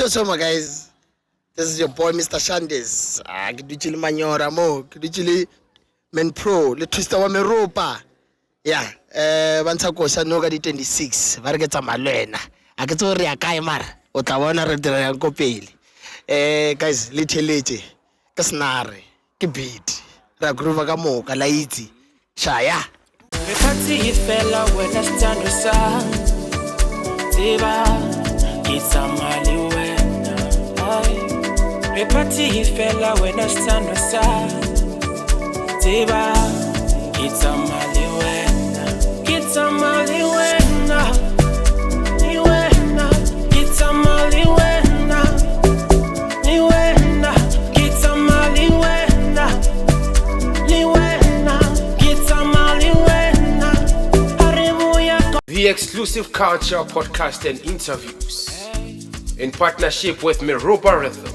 Soma, guys. This is your boy, Mr. Shandes. Kiduchili Manyora mo, kiduchili Men Pro, le twista wa meropa. Yeah, bantsa kosa no ka di 26. Ba re ke tsamalwena. A ke tso re ya kae mara? O tla bona re dira yang ko pele. Guys, le theletse. Ke snare, ke beat. Ra groove ka moka la itse. Shaya. Repati ifela wena stand aside. Tiba, it's a mali wena. Repati ifela wena stand aside. Tiba, it's a mali wena. It's a mali wena. Ni wena. It's a mali wena. Ni wena. It's a mali wena. Ni wena. It's a mali wena. The exclusive culture podcast and interviews in partnership with Meropa Rhythm.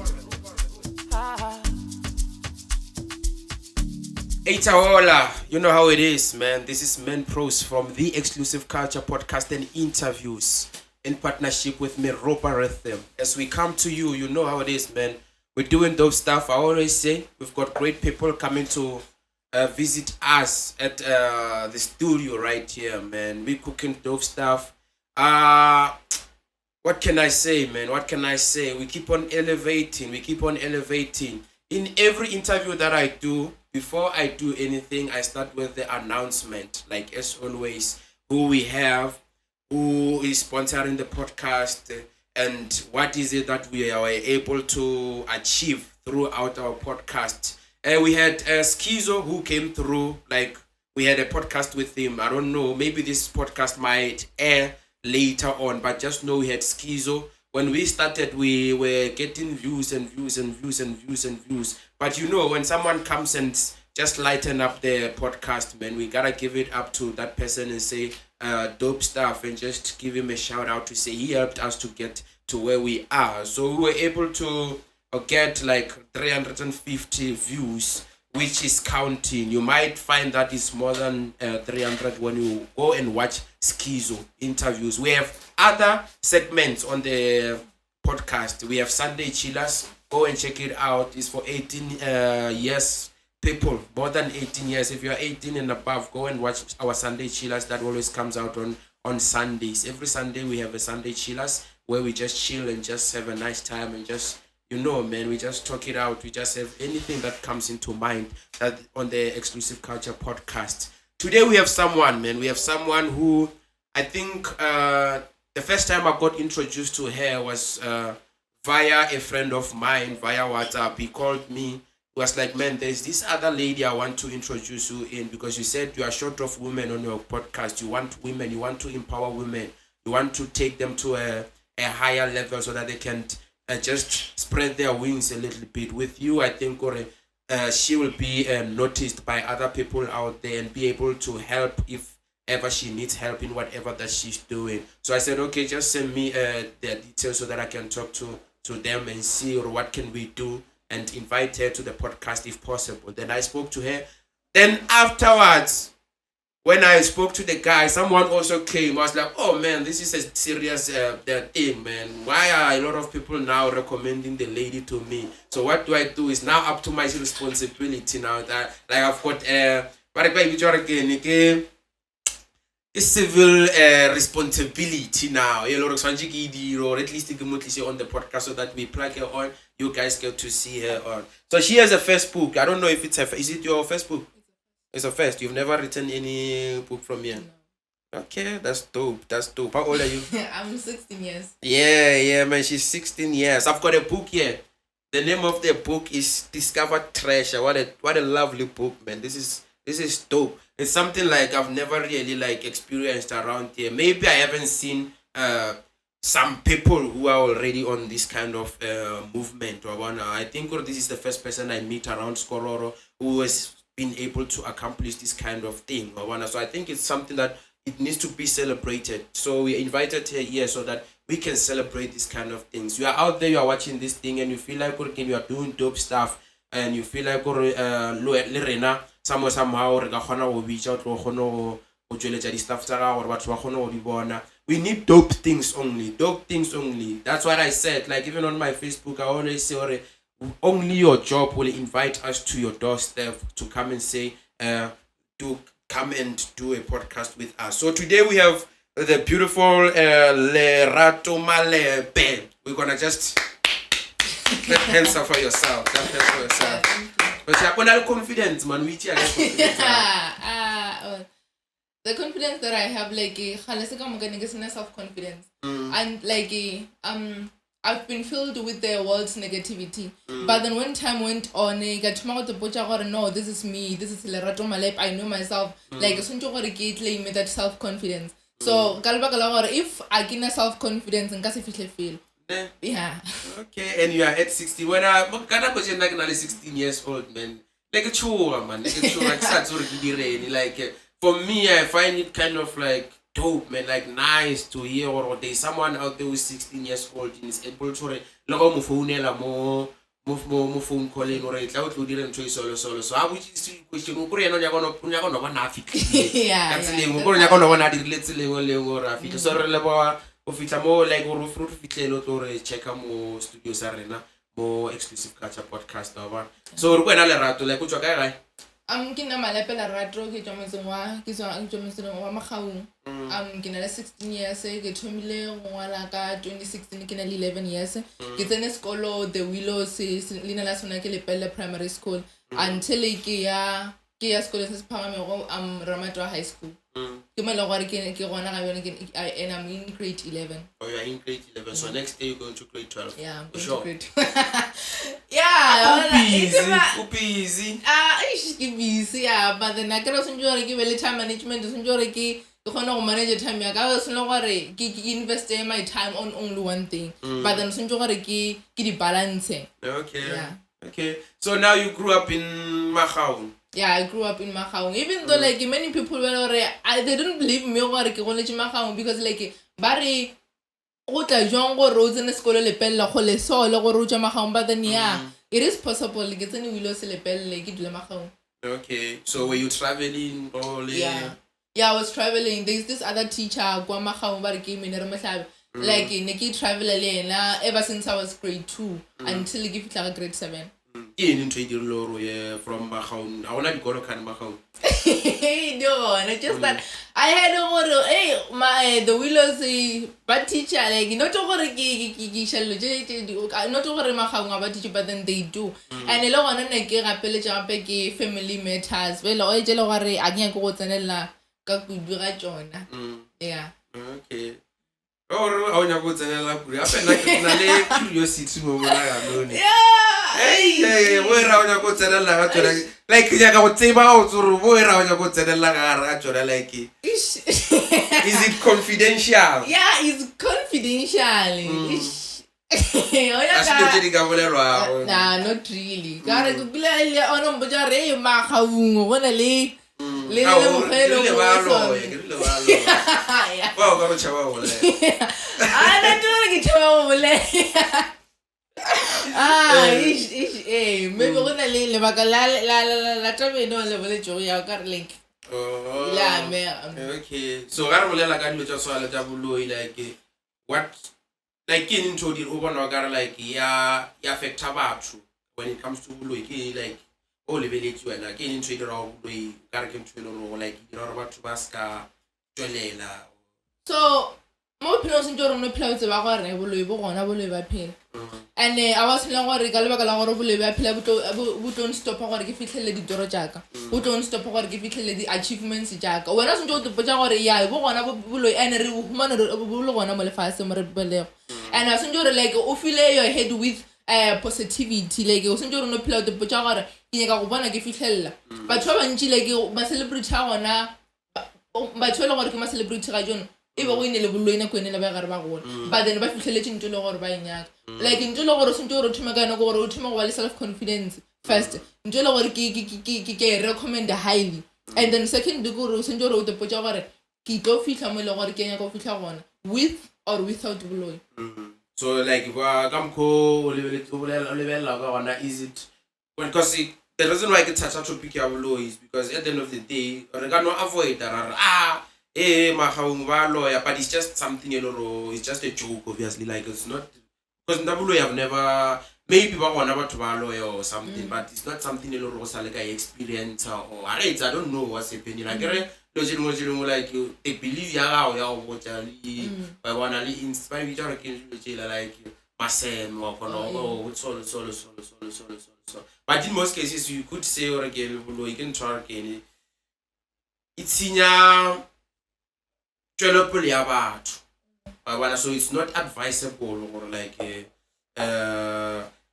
Hola, you know how it is, man. This is Men Pros from the exclusive culture podcast and interviews in partnership with Meropa Rhythm. As we come to you, you know how it is, man. We're doing dope stuff. I always say we've got great people coming to visit us at the studio right here, man. We're cooking dope stuff. What can I say, man? What can I say? We keep on elevating. In every interview that I do, before I do anything, I start with the announcement, like as always, who we have, who is sponsoring the podcast, and what is it that we are able to achieve throughout our podcast. We had Schizo who came through, like we had a podcast with him. I don't know, maybe this podcast might air later on, but just know we had Schizo. When we started, we were getting views. But you know, when someone comes and just lighten up the podcast, man, we gotta give it up to that person and say dope stuff and just give him a shout out to say he helped us to get to where we are. So we were able to get like 350 views, which is counting. You might find that it's more than 300 when you go and watch Schizo interviews. We have other segments on the podcast. We have Sunday Chillers. Go and check it out. It's for 18 years people, more than 18 years. If you're 18 and above, go and watch our Sunday Chillers. That always comes out on Sundays. Every Sunday we have a Sunday Chillers where we just chill and just have a nice time and just, you know, man, we just talk it out. We just have anything that comes into mind that on the Exclusive Culture podcast. Today we have someone, man. We have someone who I think the first time I got introduced to her was via a friend of mine, via WhatsApp. He called me. He was like, man, there's this other lady I want to introduce you in because you said you are short of women on your podcast. You want women. You want to empower women. You want to take them to a higher level so that they can just spread their wings a little bit. With you, I think she will be noticed by other people out there and be able to help if ever she needs help in whatever that she's doing. So I said, okay, just send me the details so that I can talk to them and see what can we do and invite her to the podcast if possible. Then I spoke to her. Then afterwards, when I spoke to the guy, someone also came. I was like, oh man, this is a serious thing, man. Why are a lot of people now recommending the lady to me? So what do I do? It's now up to my responsibility now that like I've got a civil responsibility now. Or at least on the podcast so that we plug her on. You guys get to see her on. So she has a Facebook. I don't know if it's is it your Facebook? It's a first. You've never written any book from here? No. Okay, that's dope. How old are you? I'm 16 years. Yeah, man. She's 16 years. I've got a book here. The name of the book is Discover Treasure. What a lovely book, man. This is dope. It's something like I've never really like experienced around here. Maybe I haven't seen some people who are already on this kind of movement. I think this is the first person I meet around Skororo who has been able to accomplish this kind of thing. So I think it's something that it needs to be celebrated. So we invited her here so that we can celebrate this kind of things. You are out there, you are watching this thing and you feel like you are doing dope stuff and you feel like somehow re ka khona go bitsa o tlo khona go tšweletša di-stuff tsa gago gore batho ba kgone go di bona. we need dope things only. Dope things only. That's what I said. Like even on my Facebook, I always say, only your job will invite us to your doorstep to come and say, to come and do a podcast with us. So today we have the beautiful Lerato Malepe. We're gonna just clap hands up for yourself. Clap hands for yourself. But you're gonna have confidence, man. We the confidence that I have, like, self-confidence, and like, I've been filled with the world's negativity. But then when time went on, I got to no, this is me. This is Lerato Malepe. I know myself. Like, claim that self-confidence. So, if I gain self-confidence, and feel. Yeah. Okay, and you are at 60. When I'm like 16 years old, man. Like a chore, man. Like a chore, like like for me, I find it kind of like dope, man. Like nice to hear, or there's someone out there who's 16 years old and is able to like mo phone calling or it out to didn't choose solo. So I would see question no one half it. Yeah. That's the name. We're gonna wanna let's level so releva ofita mo like or fruit fitlelo to check mo studios arena more exclusive culture podcast over. So we're going to Lerato like which guy. Ke na Malepe Lerato ke tsamaisong wa Magaung. Ke na le 16 years ke thomile go ngwala ka 2016 ke na le 11 years. Ke tsene sekolo The Willows lena la sona ke Lepelle Primary School until ke ya sekolo se se phagamego Ramatwa High School. Ke mo le gore ke gona ga bone and I'm in grade 11. Oh, you're in grade 11. So next day you're going to grade 12. Yeah, I'm going sure. to grade 12. Yeah. Busy. Busy, yeah. But then I cannot enjoy time management. Enjoy manage time. I was no invest my time on only one thing. But then enjoy the balance. Okay. Yeah. Okay. So now you grew up in Magaung. Yeah, I grew up in Magaung. Even though like many people were they don't believe me or Magaung because like bari Jongo roads in the school lepella hole so logo roja Magaung, but then yeah, it is possible like it's any willows lepella like Magaung. Okay. So were you traveling or Yeah, I was traveling. There's this other teacher Gwa Magaung bari came in like Neki travel ever since I was grade 2 until I give like grade 7. From Magaung. I wanna go to Magaung. No, just that I had my the Willows bad teacher like not over not over Magaung bad teacher, but then they do. And a lot of like family matters. Well, I tell I can't go tsenela ka kudura Jona. Yeah. Okay. Or I wanna go tsenela kudura. I like na le curiosity mo mona. Yeah. Hey, where are you going to tell like you go tseba o tsuru where are you going to tell like is it confidential? Yeah, it's confidential. Nah, not really. Kare kugula ile ono mbojare Magaung bona le Wow, go chaba wole. Ah, na chaba wole. Maybe gonna le baka la tabe no le bole jo ya ka link. Oh. Yeah, okay. So ga re bolela ka dilo tsa swala tsa boloi like what like in into the over no ga like ya affect batho when it comes to boloi ke like o lebeletse wena ke into the raw boloi ga re ke ntshwelo like dira re batho ba ska tswelela. So mo phelo se ntse no phela tse ba go re boloi bo gona boloi ba phela. And I was telling gore ka lebaka la gore boloi ba phela bo don't stop gore ke fitlhele ditoro jaka. Bo don't stop gore ke fitlhele di achievements jaka. Wena se ntse o topotsa gore ya bo gona boloi ene re humana re bo le gona mo lefatshe mo re belego. And I was ntse like o fill your head with positivity like o se ntse no phela o topotsa gore ke nyaka go bona ke fitlhella. Batho ba bantsi like ba celebrity ha gona ba tshwela gore ke ma celebrity ga jone. Iba go ine le boloi na kwene le ba gare ba gona. But then ba fitlheletse ntse le gore ba inyaka. Like ntse le gore se ntse o thoma kana gore o thoma go ba le self confidence first. Ntse le gore ke recommend highly. And then second go se ntse o te potsa gore ke tlo fitla mo le gore ke nyaka go fitla gona with or without boloi. So like ba ka mkho o lebella ka gona is it because the reason why I get touch topic ya boloi is because at the end of the day re ka no avoid that Mahaung ba lawyer, but it's just something, it's just a joke, obviously. Like, it's not, because Nabulo have never, maybe ba gona batho ba lawyer or something, but it's not something, like I experience or, I don't know what's happening. Like, like, they believe ya I wanna inspire each other, like, Masem or solo. But in most cases, you could say, or again, you can try again. It's in ya. So it's not advisable or like I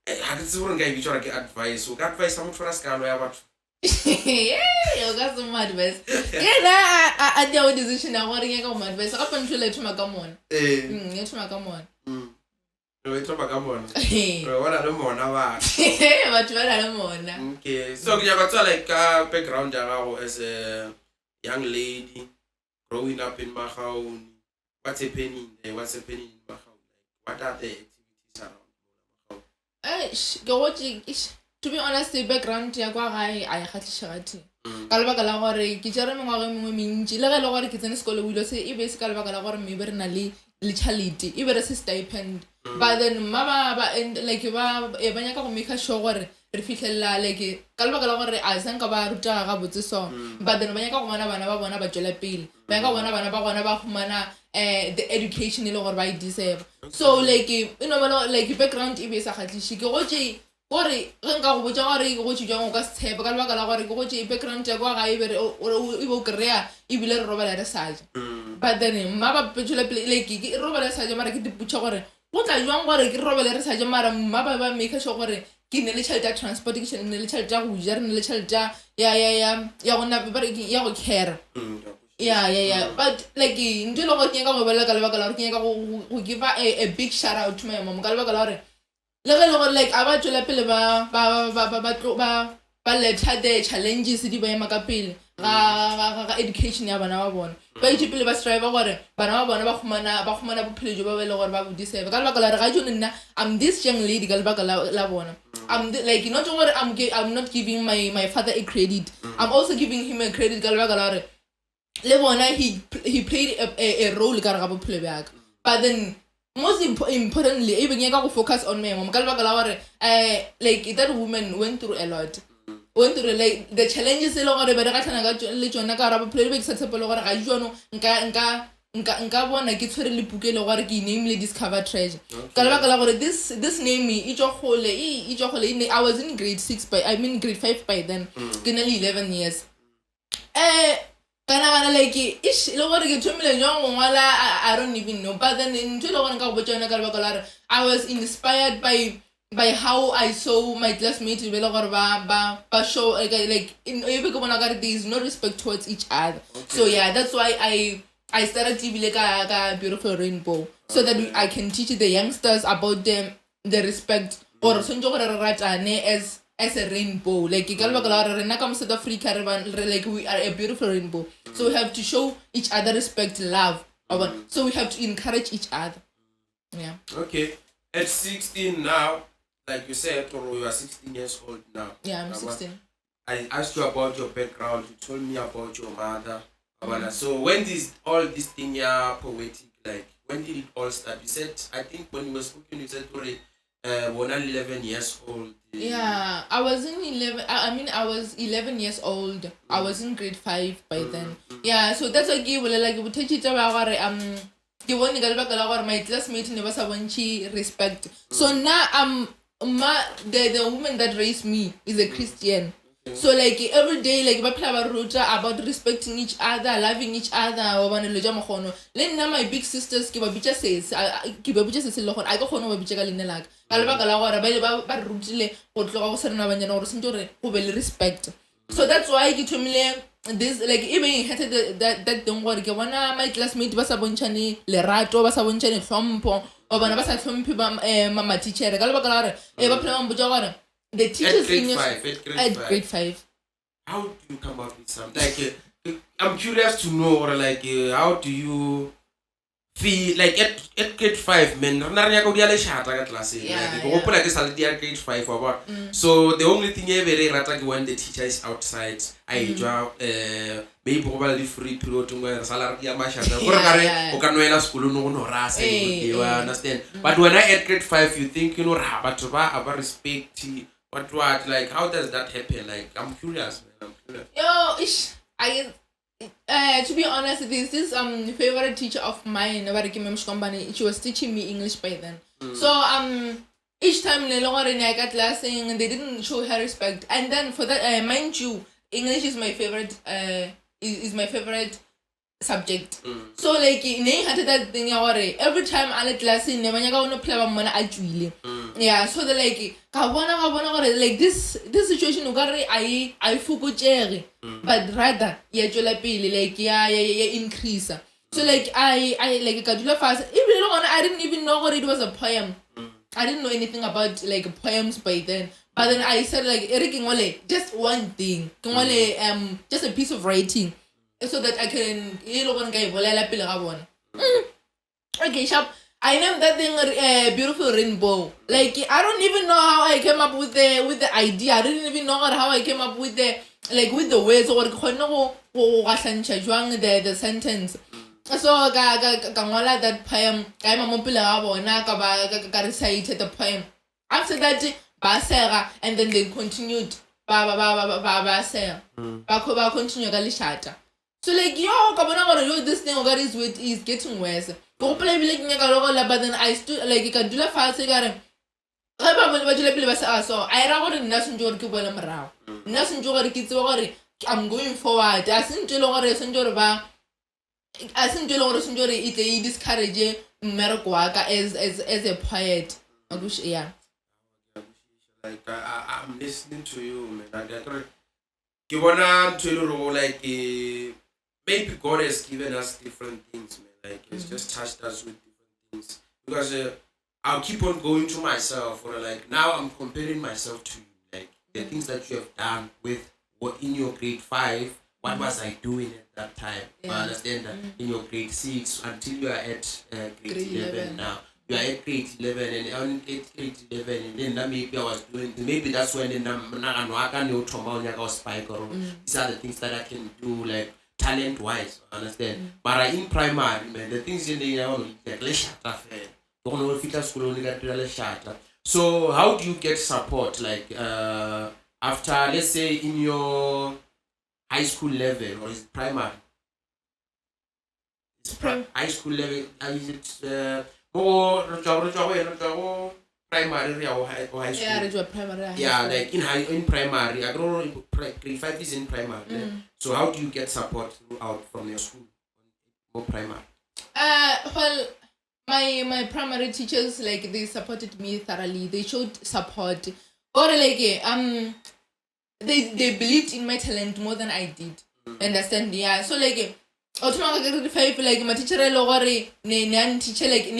can get advice. So advice someone for us can about Yeah, you got some advice. Yeah, I do decision. I want to get advice. Up until let me come on. Let me come on. No, it's not come on. What What I don't want now. But what I don't want. Okay, so you got like background as a young lady growing up in Mahaun. What's happening there? What's happening in Mahaun? Like, what are the activities around Mahaun? Go watching. To be honest, the background ya kwa I had shagati. Kalba kala gore ke tsere mengwa ga mengwe mentsi le ga le gore ke tsene sekolo wilo se e be se kalba kala gore me be rena le charity e be re se stipend but then ba and like ba nyaka go make sure gore re fitlhella like kalba kala gore a sanka ba ruta ga botse so but then ba nyaka go bona bana ba bona ba tswela pele ba nyaka bona bana ba bona ba khumana the education ile gore ba I deserve so like like background e be sa khatlishi ke go tse gore re nka go botsa gore go tshwang ka setshepe ka lebaka la gore go tse background ya kwa ga e be e bo kreya e bile re robela re saja but then mma ba petshole like ke robela saja mara ke diputsa gore go tla jwang gore ke robela re saja mara mma ba make sure gore ke ne le tšhelete ya transportation ne le tšhelete ya go ja re ne le tšhelete ya gona ya go care yeah but like ntwe le go ke ka go bela ka lebaka la gore ke ka go give a big shout out to my mom ka lebaka la gore like aba tswela pele ba letha the challenges di ba ema ka pele ga education ya bana ba bona ba itse pele ba strive gore bana ba bona ba khumana bophelo jo ba le gore ba bodisebe ka lebaka la re ga jone nna I'm this young lady ka lebaka la bona I'm like not what I'm not giving my father a credit I'm also giving him a credit ka lebaka la re le bona he played a role ka ga bophelo bjaka but then most importantly even you go focus on me mom kalba kala like that woman went through a lot went through like the challenges le gore ba re ga tlhana ka le tsona ka ra bophelo be ke sa tshepelo gore ga jono nka bona ke tshwere le pukele gore ke name le discover treasure kalba kala gore this name I was in grade 6 by grade 5 by then ke na le 11 years kana like ish le gore ke thomile jang ngwala I don't even know but then ntwe le gore nka go botsa ka lebaka la I was inspired by how I saw my classmates be le gore ba show like in ebe ke bona gore there is no respect towards each other so yeah that's why I started TV like a beautiful rainbow so that I can teach the youngsters about the respect or sonjo gore re ratane as a rainbow like South Africa like we are a beautiful rainbow so we have to show each other respect love so we have to encourage each other yeah okay at 16 now like you said you are 16 years old now yeah I'm 16 I asked you about your background you told me about your mother so when all this thing poetic like when did it all start you said I think when you were speaking you said already 11 years old yeah I was in 11 I was 11 years old I was in grade 5 by then yeah so that's why ke bolela ke bothetse ba gore ke bone ka lebaka la gore my classmates ne ba sa bontshi respect so now the woman that raised me is a Christian so like every day like ba phela ba ruta about respecting each other loving each other wa bana le ja mogono le nna my big sisters ke ba bitsa se le gore a ke gone ba bitsa ka lene laka ka lebaka la gore ba rutile go tloga go serena banyana gore sentse gore go be le respect so that's why ke thomile this like even had that thing gore ke bona my classmate ba sa bontshane lerato ba sa bontshane tlhompho o bana ba sa tlhomphe ma teacher ka lebaka la gore ba phela ba mbotsa gore the teachers at grade 5 how do you come up with something like I'm curious to know or like how do you be like at grade 5, man. Class. Like grade 5 or so the only thing very rata when the teacher is outside, I maybe probably free period where salary school no ras you understand. But when I at grade 5, you think but about respect what like how does that happen? Like I'm curious, man. To be honest, this favorite teacher of mine, she was teaching me English by then. So each time I got lesson, they didn't show her respect. And then for that, mind you, English is my favorite. Is my favorite subject. So like that thing every time I let lesson, never gonna play actually. Yeah. So the like like this situation I forgot but rather like increase. So like I like fast. Even I didn't even know what it was a poem. I didn't know anything about like poems by then. But then I said like just one thing. Just a piece of writing. So that I can okay, sharp. I named that thing beautiful rainbow. Like I don't even know how I came up with the idea. I didn't even know how I came up with the words or the sentence. So that poem I recited the poem. After that Basera, and then they continued continue. So like this thing is getting worse. But then I stood like can do fast so I'm going forward. I think it discourage as a poet. Yeah. Like I'm listening to you, man. You wanna to like maybe God has given us different things, man. Like He's just touched us with different things. Because I'll keep on going to myself, or like now I'm comparing myself to you, like the things that you have done with what in your grade 5. What was I doing at that time? I understand that in your grade 6 until you are at grade 11 now. You are at grade 11 and on grade 11 and then maybe I was doing, maybe that's when these are the things that I can do like talent wise, understand? But in primary, man, the things in the so how do you get support like after, let's say in your high school level, or is it primary? It's high school level, is it primary or high school? Yeah, primary. Yeah, like in primary. I don't know, grade 5 is in primary. So how do you get support throughout from your school? More primary. Well, my primary teachers, like, they supported me thoroughly. They showed support. Or like they believed in my talent more than I did. Understand? Yeah. So like automatically like my teacher teacher like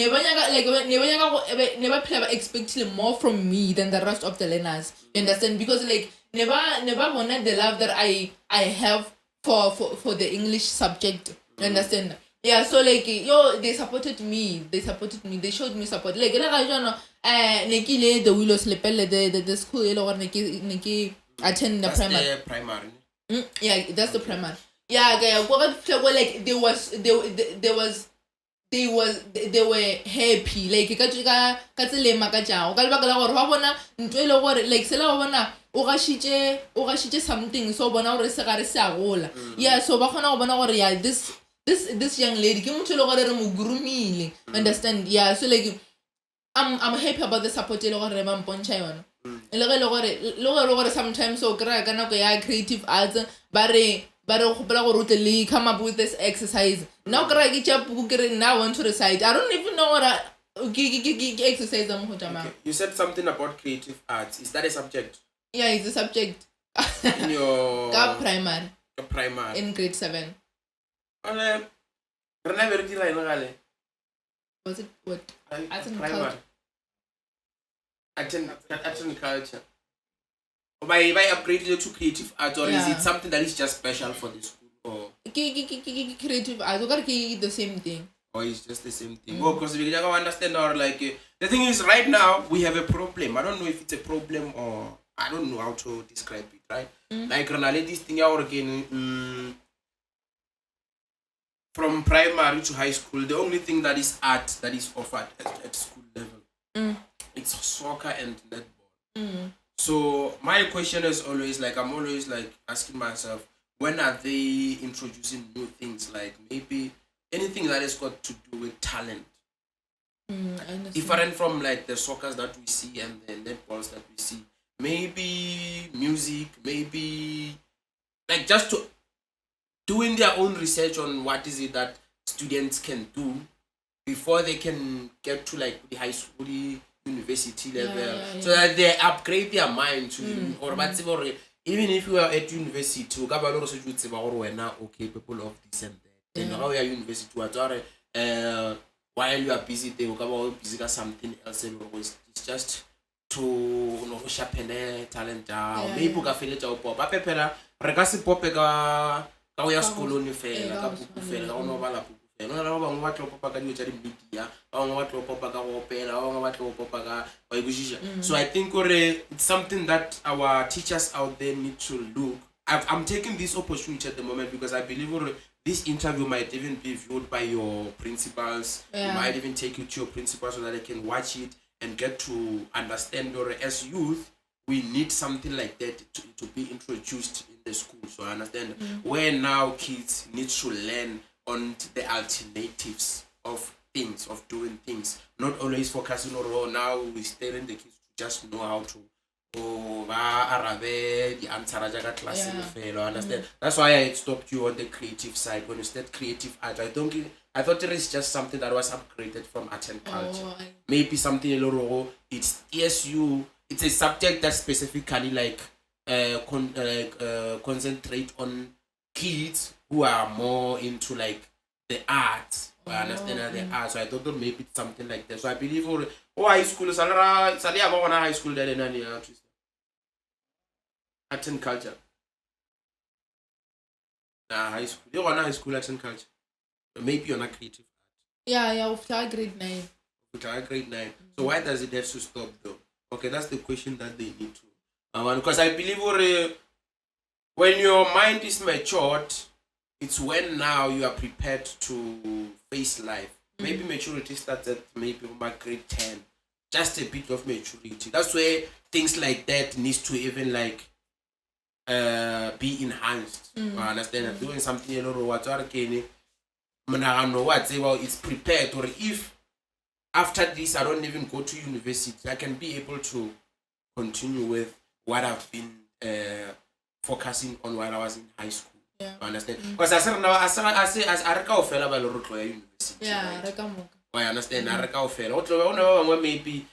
never expected more from me than the rest of the learners. You understand? Because like never wanted the love that I have for the English subject. You understand? Yeah, so like they supported me. They showed me support. Like the Willows the school attend the primary. That's the primary. Yeah, that's the primary. Yeah, like they were happy. Like like something so yeah, so yeah, this young lady understand? Yeah, so like I'm happy about the support sometimes so creative arts but come up with this exercise. Now now want to recite. I don't even know what exercise I'm okay. You said something about creative arts. Is that a subject? Yeah, it's a subject. In your primary. Primary. In grade 7. Was it what? Arts and primary. culture. Arts and culture. By upgrading to creative arts, or is it something that is just special for the school? Or Creative arts, the same thing. or it's just the same thing? Because we don't understand, or like the thing is, right now we have a problem. I don't know if it's a problem or I don't know how to describe it, right? Like this thing again, from primary to high school, the only thing that is art that is offered at school level, it's soccer and netball. So my question is always like, I'm always like asking myself, when are they introducing new things, like maybe anything that has got to do with talent, different from like the soccer that we see and the netballs that we see, maybe music, maybe like just to doing their own research on what is it that students can do before they can get to like the high school, the university level, so that they upgrade their mind to or even if you are at university, you can also now capable of this and that. And now you are university, while you are busy, they will busy with something else. It's just to sharpen talent. Maybe you can feel it out. But pepela, regasi popeka, kaya school ni fela, kapuku fela, ono bala puku fela. No, no, what lopopa ka diyo media, ono what lopopa ka opera, ono what lopopa ka oigujija. So I think it's something that our teachers out there need to look. I'm taking this opportunity at the moment because I believe this interview might even be viewed by your principals. You might even take it to your principals so that they can watch it and get to understand. Or as youth, we need something like that to be introduced in the school. So I understand where now kids need to learn on the alternatives of things, of doing things. Not always focusing on now we're telling the kids to just know how to the answer class understand. That's why I stopped you on the creative side. When you said creative art, I thought it is just something that was upgraded from art and culture. Maybe something a little. It's ESU. It's a subject that specifically like concentrate on kids who are more into like the arts. I understand the art. So I thought maybe it's something like that. So I believe high school high school there in art and culture. High school. You're on high school art and culture. Maybe you're not creative art. Yeah, after grade 9. After grade 9. So why does it have to stop though? Okay, that's the question that they need to. Because I believe when your mind is matured, it's when now you are prepared to face life. Maybe maturity starts at maybe by grade 10. Just a bit of maturity. That's where things like that needs to even like be enhanced. I understand. I'm doing something a little what it's prepared, or if after this I don't even go to university, I can be able to continue with what I've been focusing on while I was in high school. Yeah. I understand. Because I said now I reka ofela ba le rotlo ya university. Yeah, reka moka. I understand. I reka ofela. Otlo maybe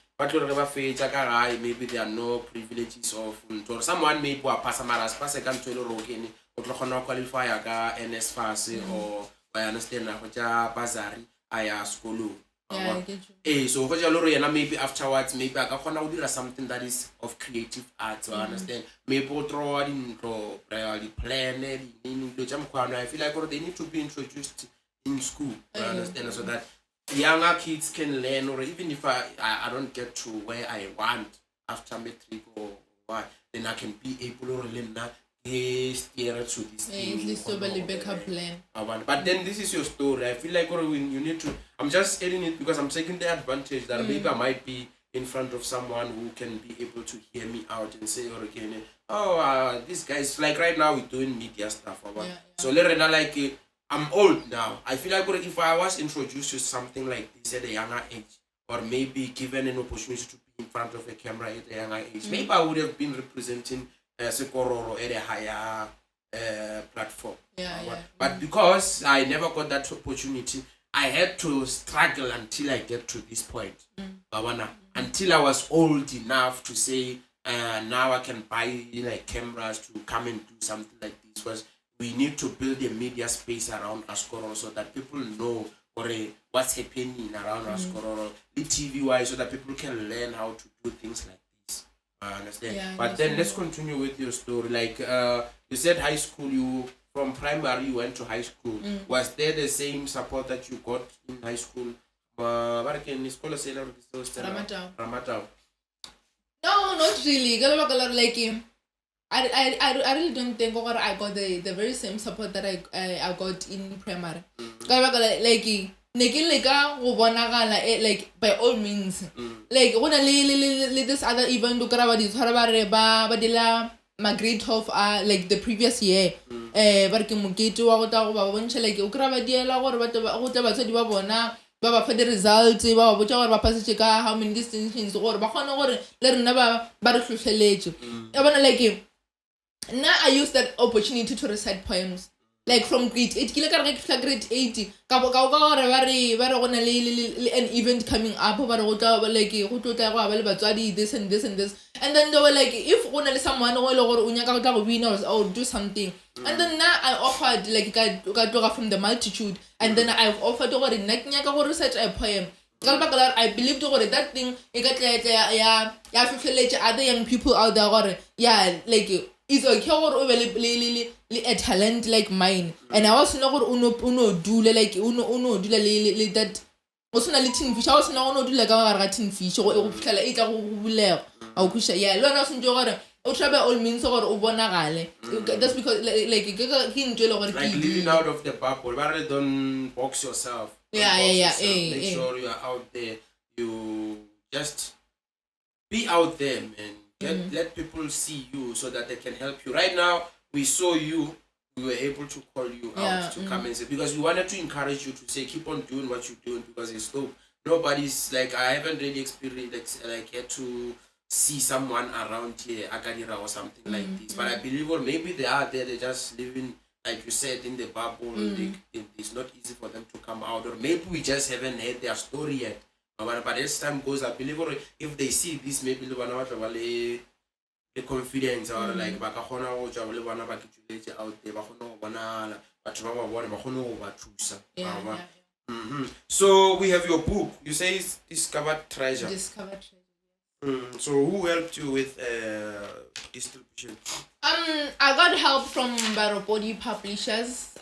maybe there are no privileges of or someone maybe wa pass maras pass ka ntwe le rokene o tlo gona qualify ka NSFAS or I understand na go ja bazari aya school. Yeah, I get you. So for yena maybe afterwards maybe I can do something that is of creative art. So I understand. Maybe draw the plan I feel like they need to be introduced in school. I understand. So that younger kids can learn, or even if I don't get to where I want after matric or what, then I can be able to learn that steer to this plan. But then this is your story. I feel like you need to. I'm just adding it because I'm taking the advantage that maybe I might be in front of someone who can be able to hear me out and say, this guy's like right now we're doing media stuff. So like I'm old now. I feel like if I was introduced to something like this at a younger age, or maybe given an opportunity to be in front of a camera at a younger age, maybe I would have been representing Sekororo at a higher platform. But because I never got that opportunity, I had to struggle until I get to this point. Until I was old enough to say, now I can buy like cameras to come and do something like this. Because we need to build a media space around Askororo so that people know what's happening around Askororo, TV wise, so that people can learn how to do things like this. I understand. But then let's continue with your story. Like you said, high school you from primary you went to high school. Was there the same support that you got in high school? Ramatau. No, not really. Like I really don't think I got the very same support that I got in primary. Like like by all means. Like when this other event my grade 12 like the previous year. But like Baba for the results, Baba botsa gore ba pass how many distinctions gore ba khona gore le rena ba re hlohleletse. I wanna like now I use that opportunity to recite poems. Like from grade 8, grade 8, an event coming up, like this and this and this. And then they were like, if someone or do something. And then now I offered like from the multitude, and then I've offered to recite a poem. I believe that thing other young people out there, like it's okay a talent like mine, and I was not do like that. Also, na little fish. I was not do like a tin fish or eat a yeah, learn us enjoy it. By all means, or ubonagale. That's because like living out of the bubble. Rather don't box yourself. Make sure you are out there. You just be out there, man. Let people see you so that they can help you. Right now, we saw you. We were able to call you out to come and say, because we wanted to encourage you to say, keep on doing what you're doing, because it's dope. Nobody's like, I haven't really experienced like had to see someone around here, Akadira or something like this. But I believe, or maybe they are there, they're just living, like you said, in the bubble. It's not easy for them to come out, or maybe we just haven't heard their story yet. But as time goes, I believe, or if they see this, maybe they want to the confidence, or like bakahona go ja le bana ba kituletse out there, ba khona go bona batho ba ba bona ba khona go ba thusa. So we have your book. You say it's Discovered Treasure. So who helped you with distribution? I got help from Baropodi Publishers.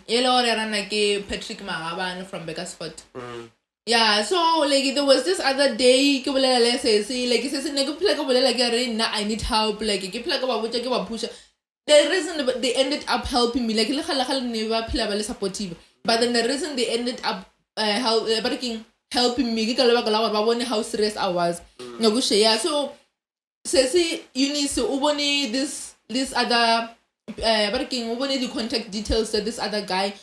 Yellow Patrick Maraban from Beckersford. Yeah, so like there was this other day, like it says I need help, like the reason they ended up helping me, like never supportive, but then the reason they ended up helping me how serious I was. Yeah, so you need to this other the contact details to this other guy.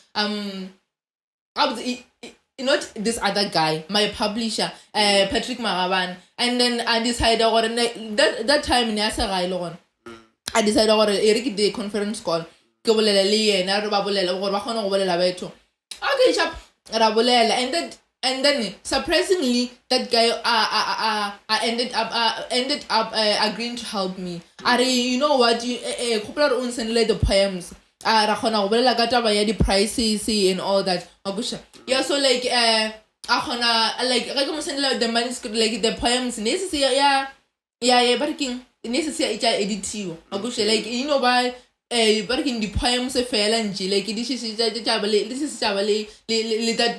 Not this other guy, my publisher, Patrick Maraban. And then I decided that time in I decided the conference call. Okay, chap, and then surprisingly that guy ended up agreeing to help me. You know what, you the poems. The prices and all that. Yeah, so like the manuscript, like the poems necessary, but necessary edit you. Like you know by but in the poems fell and like this is that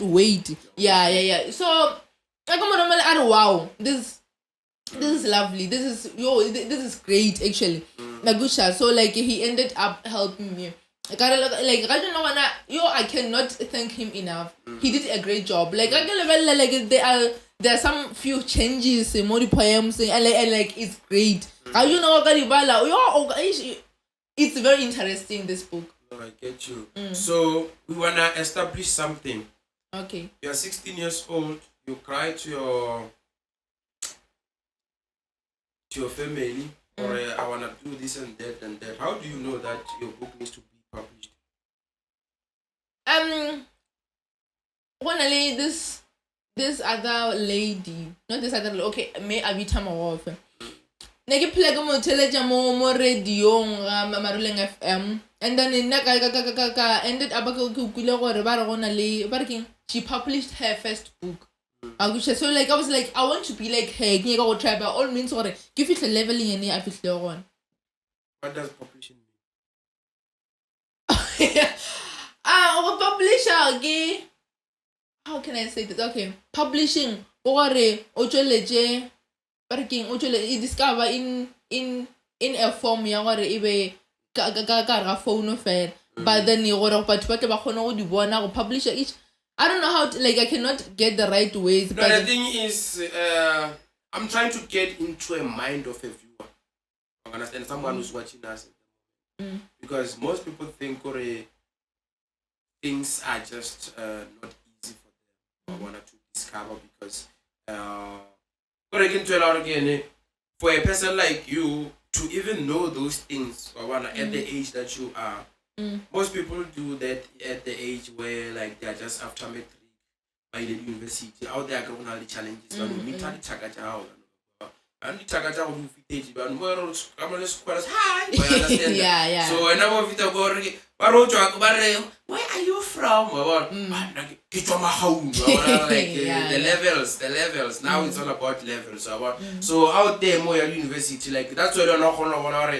weight. Yeah. So I wow, this is lovely. This is great actually. So like he ended up helping me. Like I don't know I cannot thank him enough. He did a great job. Like there are some few changes in more poems and like it's great. It's very interesting, this book. Oh, I get you. So we wanna establish something. Okay. You're 16 years old. You cry to your family, or I wanna do this and that and that. How do you know that your book needs to be published? Only this other lady, not this other. Okay, may I be time off. Neke plug mo teleja mo radio Maruleng FM, and then in ended up she published her first book. So like I was like, I want to be like her. Can you go try by all means or give it a leveling and I feel on. What does publishing Publisher ke, how can I say this? Okay, publishing o tsweletse parking o tsweletse discover in a form ya gore e be ka ga phone fela, but then gore batho ba tle ba khona go di bona go publish each. I don't know how to, like, I cannot get the right ways. No, but the thing is, I'm trying to get into a mind of a viewer. I understand someone who's watching us. Because most people think things are just not easy for them. I wanted to discover because for a person like you to even know those things at the age that you are, most people do that at the age where like they are just after matric by the university. Out there going all the challenges. And the tagata of footage, but more hi. Yeah. So I never fit go. Where are you from? The levels. Now it's all about levels. So out there, more university, like that's why you're not gonna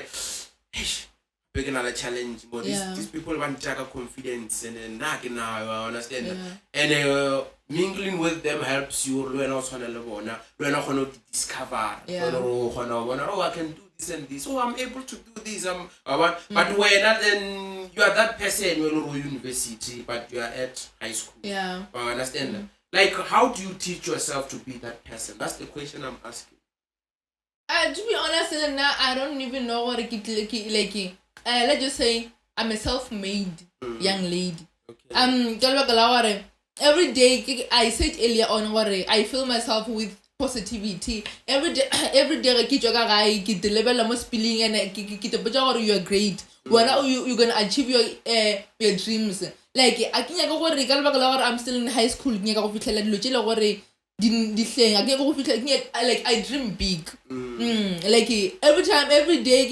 big another challenge. But these people want to take confidence and then now understand. And mingling with them helps you learn also to discover. Oh, I can do this and this. Oh, I'm able to do this. But when then you are that person when you're university, but you are at high school. Yeah. Understand? Like, how do you teach yourself to be that person? That's the question I'm asking. To be honest, I don't even know what like. Let's just say I'm a self-made young lady. Okay. Every day, I said earlier on, I fill myself with positivity. Every day, I deliver the most feeling and you are great. When you're gonna achieve your dreams. Like I think I'm still in high school. Like I dream big. Like every day,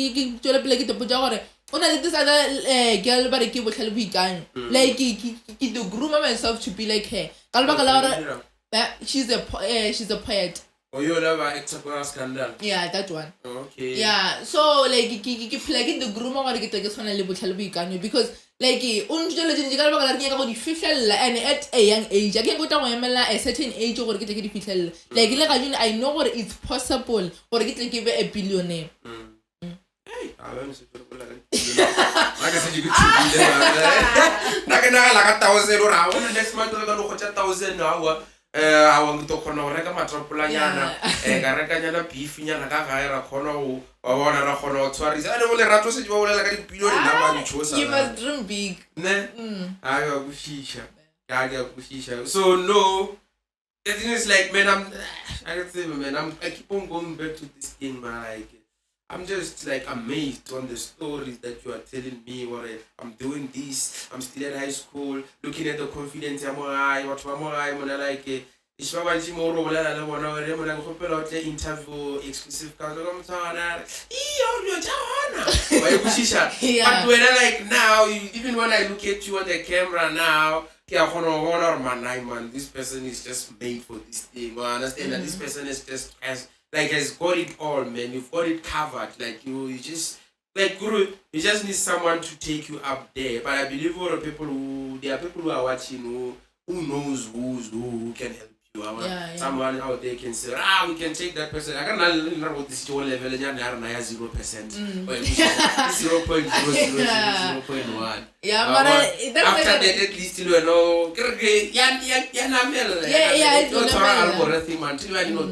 this other girl, but I keep like to groom myself to be like her. She's a poet. Oh, you never extra scandal. Yeah, that one. Okay. Yeah, so like the groom or because like and at a young age, I can go down a certain age or get like I know what it's possible or get like a billionaire. Like I said, you could be there. Like 1,000 or I want next month to go 1,000 now. I want to reka matropolanyana ka reka nyana beef nyana ka ga era khona o bona ra khona o tshwarisa ane mo Lerato se di ba bolela ka dipilone na ba di tshosa. You must dream big. Ne aga kushisha so no, the thing is like, man, I keep on going back to this thing, man. Like I'm just like amazed on the stories that you are telling me. What I'm doing this, I'm still at high school, looking at the confidence. I'm like, interview exclusive. But when I like now, even when I look at you on the camera now, man, this person is just made for this thing. I understand that this person is just has got it all, man. You've got it covered. Like you just like Guru, you just need someone to take you up there. But I believe there are people who are watching who knows who can help you. Someone out there can say, we can take that person. I can't know what this level and 0%. 0.00001. Yeah, but after that, at least you know, algorithm until you know,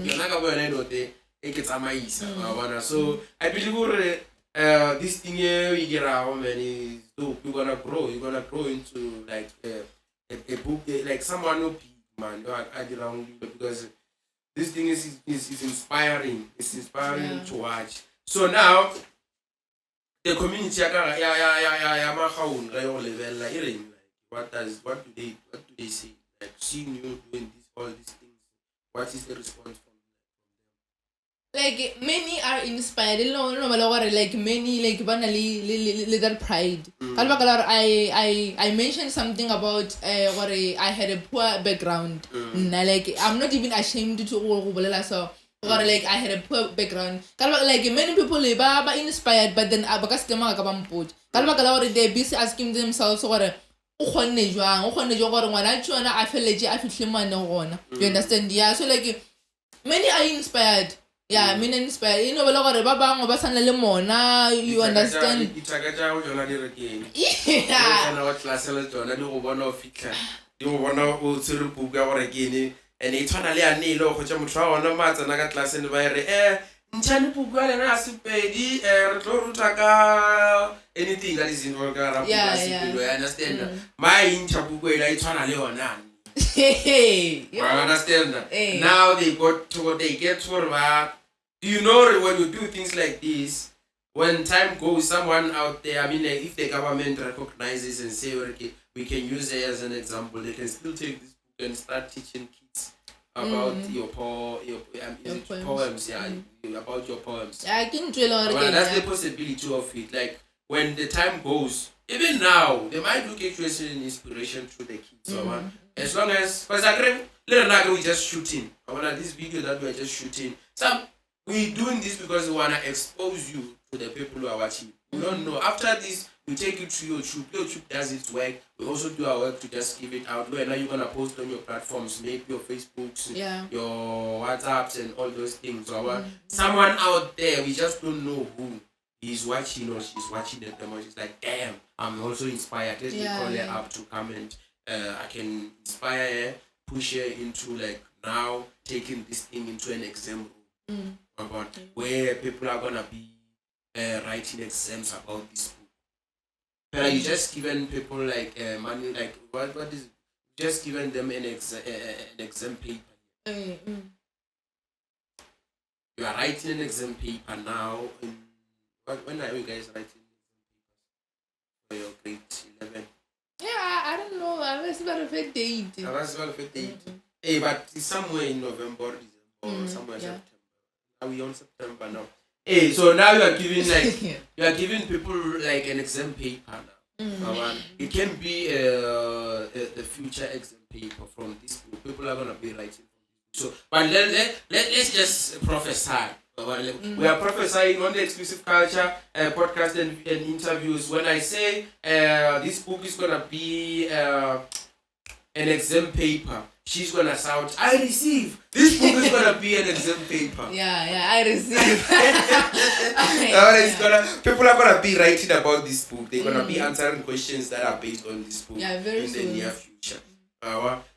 so I believe this thing here we get our many so you're gonna grow into like a book like someone who man I did wrong because this thing is inspiring. It's inspiring to watch. So now the community what do they say? Like seeing you doing all these things, what is the response from them? Like many are inspired. Like many like banally that pride. I mentioned something about what I had a poor background. Like I'm not even ashamed to so Or like I had a poor background. Like many people ba inspired, but then ba ka skema ka ba mpotsa. Ka lebaka la gore they busy asking themselves gore o kgonne jwang gore ngwana a tswana a feletse a fitlhe mane gona. You understand? Yeah, so like many are inspired. Yeah, many inspired. You know ba le gore ba bangwe ba sana le mona, you understand? Ditaka tša go jona di rekeng. Yeah. Kana wa class le jona di go bona o fitla. Di go bona o tsere buka ya gore kene. And e tshwana le ane ile go tša motho wa ona matsana ka classeng ba re ntšhane puku ya lena a sepedi re tlo ruta ka anything that is involved ka ra puku ya sepelo. You understand? Ma intšha puku e tshwana le yona. You understand? Now they get to do you know when you do things like this, when time goes, someone out there, I mean, like, if the government recognizes and say, okay, we can use it as an example, they can still take this book and start teaching kids about your poems, about your poems. I can tell well, that's the possibility of it. Like, when the time goes, even now, they might look at you as an inspiration through the kids. As long as, because I agree, we're just shooting. This video that we're just shooting. We're doing this because we want to expose you to the people who are watching. We don't know. After this, we take it to YouTube. YouTube does its work. We also do our work to just give it out. Now you're going to post on your platforms, maybe your Facebooks, your WhatsApps, and all those things. So someone out there, we just don't know who is watching or she's watching at the moment. She's like, damn, I'm also inspired. Let me call her up to comment. I can inspire her, push her into like now taking this thing into an exam room. About where people are gonna be writing exams about this book. But you just given people like money, like what is it? Just given them an exam paper. You are writing an exam paper now. When are you guys writing for your grade 11? Yeah, I don't know. I was about to date. Hey, but it's somewhere in November, December, or somewhere September. Are we on September now? Hey, so now you are giving people like an exam paper now. It can be the future exam paper from this book. People are gonna be writing. So, but let's just prophesy. We are prophesying on the Exclusive Culture podcast and interviews. When I say this book is gonna be an exam paper, she's gonna shout, I receive. This book is gonna be an exam paper. Yeah, I receive. People are gonna be writing about this book. They're gonna be answering questions that are based on this book in the near future.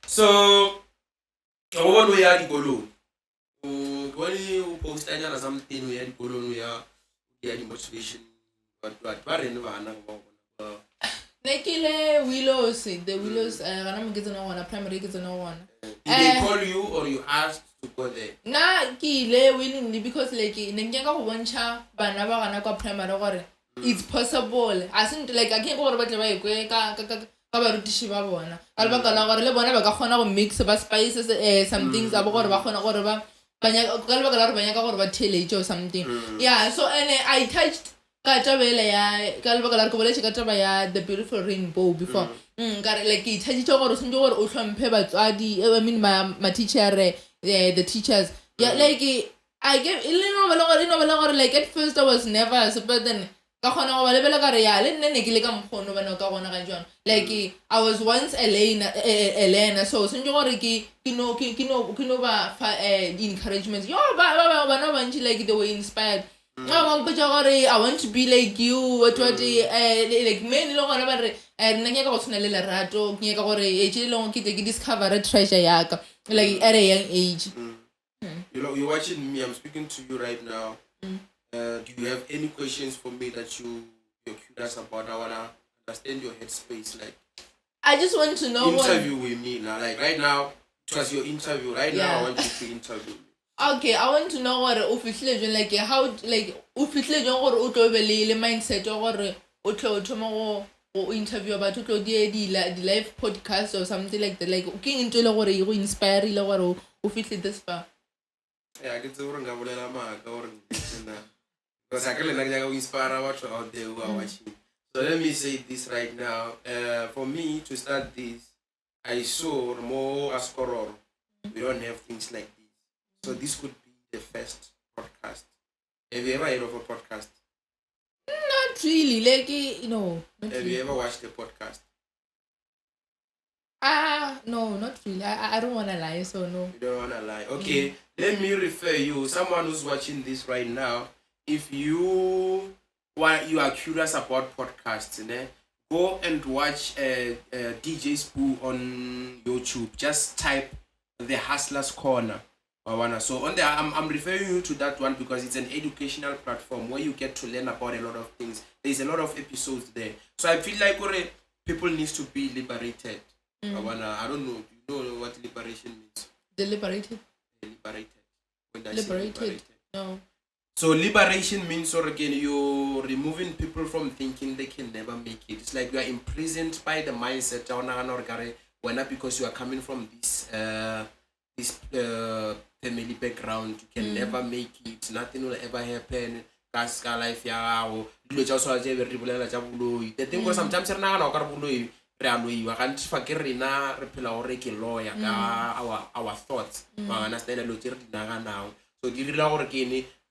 So, when we are the when you post something, we had the motivation. But Nekile Willows, the Willows, primary kids no one. Did they call you or you asked to go there? Nah, Kile willingly because like Nenga Wancha, Banaba primary. It's possible. I think like I can't go about the way Kabarutishiba one. Albacala Lebona mix about spices, some things about Bacona Banya tillage or something. Yeah, so and I touched the beautiful rainbow before. Like it has I mean my teacher, the teachers. Yeah, like I gave like at first I was nervous, but then like I was once Elena, so encouragement. Like they were inspired. I want to be like you. What like many long Lerato discover a treasure like at a young age. You're watching me. I'm speaking to you right now. Do you have any questions for me that you're curious about? I wanna understand your headspace. Like, I just want to know. Interview with me now. Like right now, it was your interview. Right now, I want you to interview me. Okay, I want to know what officially like how like officially the mindset or interview about the live podcast or something like that. Like into you inspire or officially this far. Yeah, I get to because I can inspire watch out there who are watching. So let me say this right now. For me to start this, I saw more as horror. We don't have things like this. So this could be the first podcast? Have you ever heard of a podcast? Not really, like, no. Not Have really. you ever watched a podcast? No, not really. I don't want to lie, so no. You don't wanna lie. Okay, let me refer you, someone who's watching this right now. If you are curious about podcasts, go and watch DJ Spoo on YouTube. Just type the Hustler's Corner. So on there, I'm referring you to that one because it's an educational platform where you get to learn about a lot of things. There's a lot of episodes there. So I feel like people need to be liberated. I don't know. Do you know what liberation means? Deliberated? Liberated. When I say Liberated? No. So liberation means, or again, you're removing people from thinking they can never make it. It's like you are imprisoned by the mindset because you are coming from this family background. You can never make it. Nothing will ever happen. Life the thing was sometimes our thoughts now. So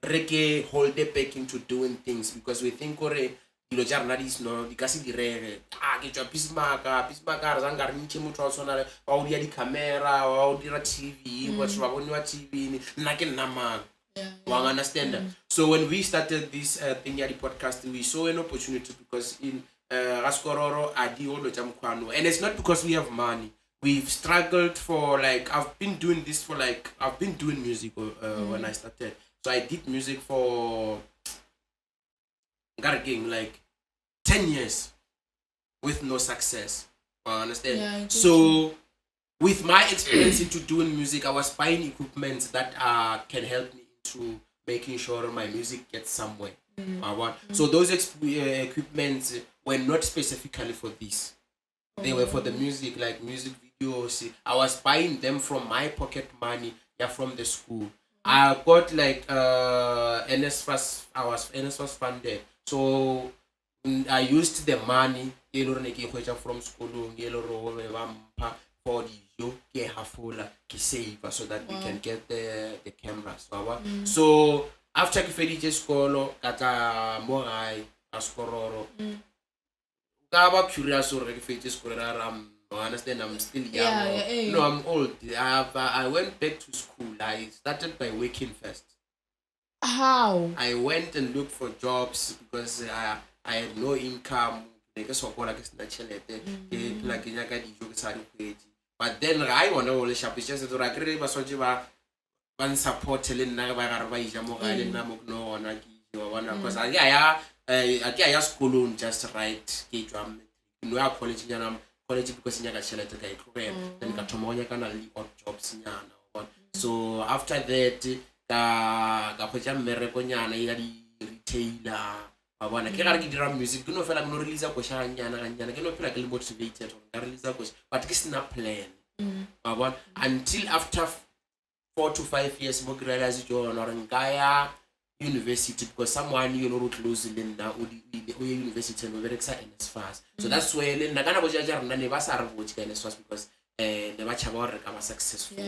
re hold it back into doing things because we think dilo tša rena di seno di ka se direge ke tšwa peacemaker zanga re ntšhe motho wa o tshwana wa o dia di-camera wa o dira TV batho ba bone wa TV nna ke nna mang wa understand. So when we started this thing ya di-podcast, we saw an opportunity because in Raskororo adi olo tša mokgwano, and it's not because we have money. We've struggled for I've been doing music when I started. So I did music for 10 years with no success. Understand? Yeah, so with my experience into doing music, I was buying equipment that can help me into making sure my music gets somewhere. So those equipments were not specifically for this. They were for the music, like music videos. I was buying them from my pocket money, from the school. I got NSFAS. I was NSFAS funded, so I used the money from school for the save so that we can get the cameras. So after ke school, kata morai askororo. Kaba curious or school. Understand, I'm still young. No, I'm old. I went back to school. I started by working first. How? I went and looked for jobs because I had no income. But then I want to all shop. It's just that I create a support because I school just right. No college because then odd jobs. So after that retailer music release motivated but it's not plan until after 4 to 5 years mo realize university because someone close in now university and NSFAS. So that's where because never successful.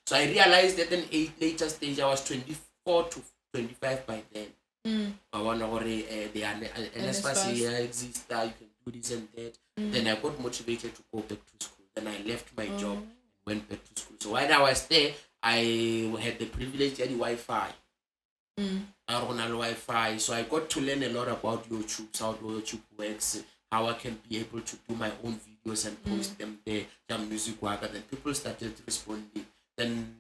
So I realized that in later stage I was 24 to 25 by then. I want the NSFAS exists, you can do this and that. Then I got motivated to go back to school. Then I left my job and went back to school. So while I was there, I had the privilege of the Wi-Fi. Wi-Fi. So I got to learn a lot about YouTube, how YouTube works, how I can be able to do my own videos and post them there, some music work, and then people started responding. Then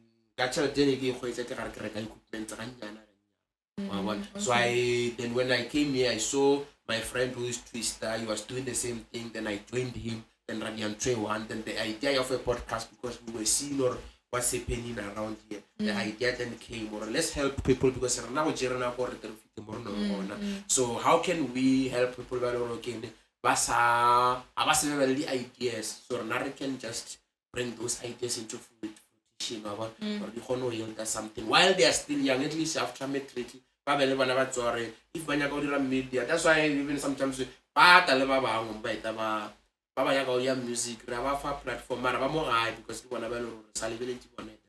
so then when I came here, I saw my friend who is Twister, he was doing the same thing, then I joined him, then Radian Trey one, then the idea of a podcast because we were seeing what's happening around here. The idea then came, or let's help people because now so how can we help people basa the ideas so now can just bring those ideas into fruition or something while they are still young, at least after maturity. If media, that's why even sometimes music platform because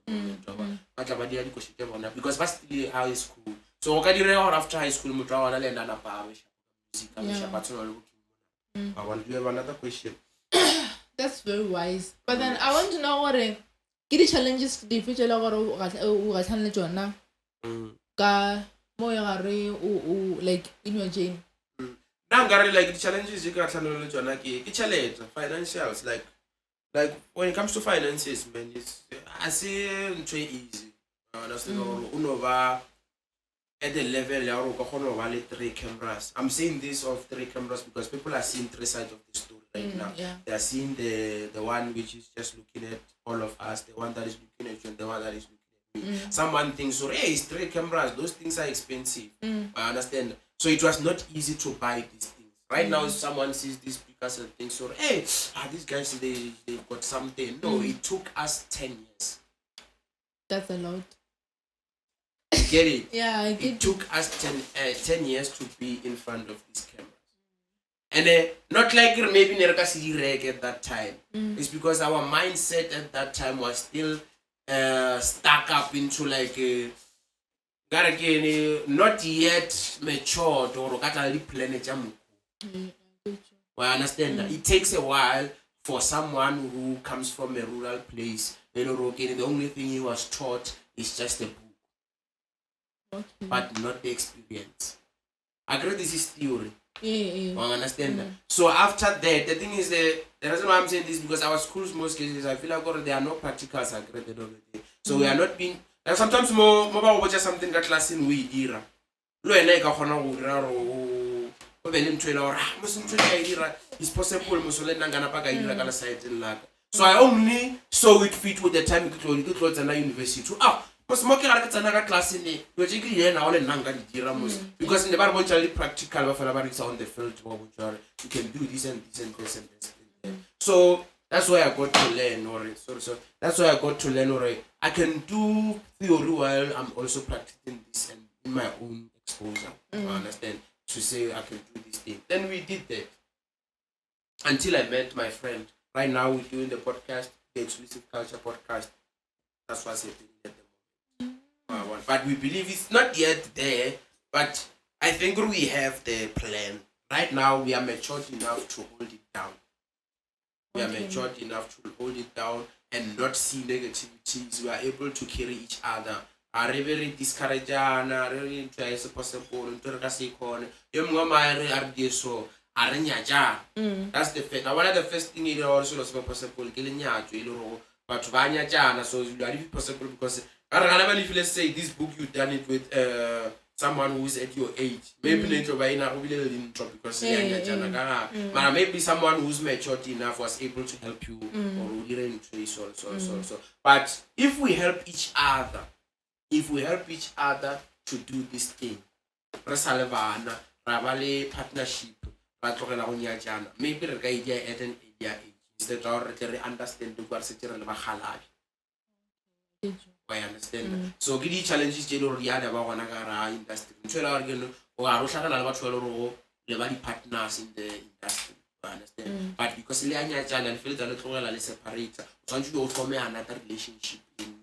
ba tla ba dira dikoši tse bona because ba still high school so go ka direga gore after high school motho wa bona le ena napa a music a mesha ba tshwana le bokimo I want to have another question. That's very wise. But then I want to know what ke di challenges di fetela gore o ga tlhana le tsona ka mo ya gare o like in your journey. Now like the challenges you got le tsona ke challenge financials like when it comes to finances man it's ntho easy understand unova at the level ya go kgona ba le 3 cameras. I'm saying this of 3 cameras because people are seeing 3 sides of the story right now. They are seeing the one which is just looking at all of us, the one that is looking at you, and the one that is looking at me. Someone thinks, so hey, it's 3 cameras, those things are expensive. I understand. So it was not easy to buy these things. Right now, if someone sees these speakers and thinks, so hey, these guys, they've got something. No, it took us 10 years. That's a lot. Get it? Yeah, I get it. Took us 10 years to be in front of these cameras. And not like maybe Nereka Sidirek at that time. It's because our mindset at that time was still stuck up into like not yet matured or planet. I understand that it takes a while for someone who comes from a rural place. The only thing he was taught is just a book, but not the experience. I agree, this is theory. I understand that. So after that, the thing is the reason why I'm saying this is because our schools, most cases, I feel like there are no practicals agreed already. So we are not being like sometimes more about just something that class in we era. Lo ena ka khona go dira go be le ntwela ora mo se ntwela ira is possible mo so le nna ngana pa ka ira ka le side la. So I only saw it fit with the time ke tlo tsena university. Because mo ke ga re tsena ka class ne yo je ke yena o le nna nka di dira mo because in the bar bontsha le practical ba fela ba re on the field mo bontsha you can do this and this and this and this. So that's why I got to learn so that's why I got to learn I can do theory while I'm also practicing this and in my own exposure. I understand to say I can do this thing. Then we did that until I met my friend. Right now we're doing the podcast, the Exclusive Culture podcast. That's what's happening at the moment. But we believe it's not yet there, but I think we have the plan. Right now we are matured enough to hold it down. We are matured enough to hold it down and not see negativities. We are able to carry each other. Are very discouraging, really try to possible to kasi kon. So that's the first. Now one of the first thing is also possible. But so you are possible because if let's say this book you done it with someone who is at your age, maybe because but maybe someone who's matured enough was able to help you or so. But if we help each other to do this thing, partnership, maybe re ka idea at an age instead of re understand the I understand. So get the challenges jelo ri ada ba gona ka ra industry. Ntshela re ke o ga ro tlhagala le batho ba le ro le ba di partners in the industry. I understand. But because le anya tsana le feel le tlogela le separate. O tshwantse go form another relationship in